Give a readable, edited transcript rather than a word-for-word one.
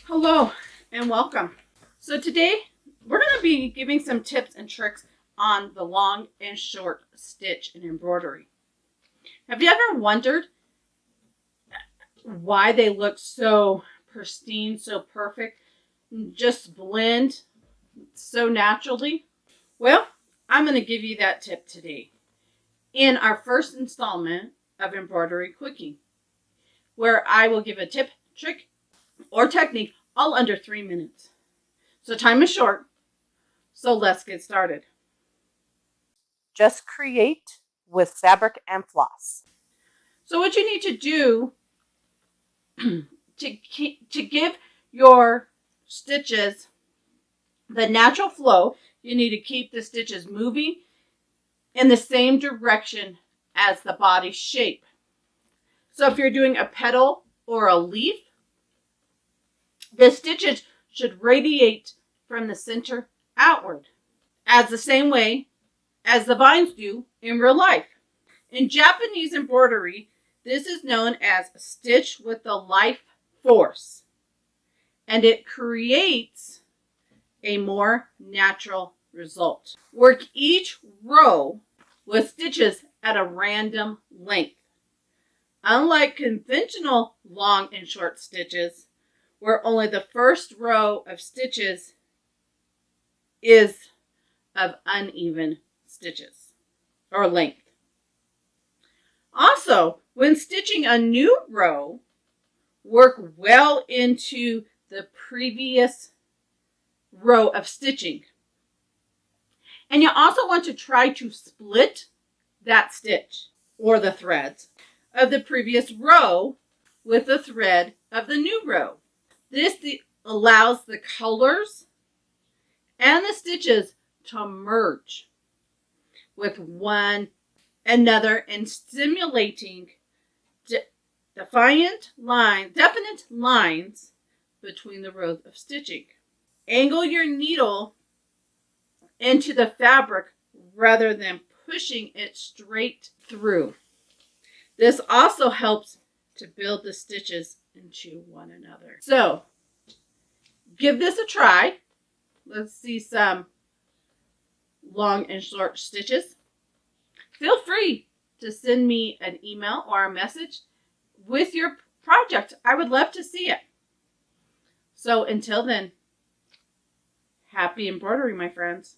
Hello and welcome. So today we're going to be giving some tips and tricks on the long and short stitch in embroidery. Have you ever wondered why they look so pristine, so perfect, just blend so naturally? Well, I'm going to give you that tip today in our first installment of Embroidery Quickie, where I will give a tip, trick, or technique all under 3 minutes. So time is short, so let's get started. Just create with fabric and floss. So what you need to do to give your stitches the natural flow, you need to keep the stitches moving in the same direction as the body shape. So if you're doing a petal or a leaf, the stitches should radiate from the center outward, as the same way as the vines do in real life. In Japanese embroidery, this is known as stitch with the life force, and it creates a more natural result. Work each row with stitches at a random length. Unlike conventional long and short stitches, where only the first row of stitches is of uneven stitches or length. Also, when stitching a new row, work well into the previous row of stitching. And you also want to try to split that stitch or the threads of the previous row with the thread of the new row. This allows the colors and the stitches to merge with one another and stimulating definite lines between the rows of stitching. Angle your needle into the fabric rather than pushing it straight through. This also helps to build the stitches into one another. So, give this a try. Let's see some long and short stitches. Feel free to send me an email or a message with your project. I would love to see it. So until then, happy embroidery, my friends.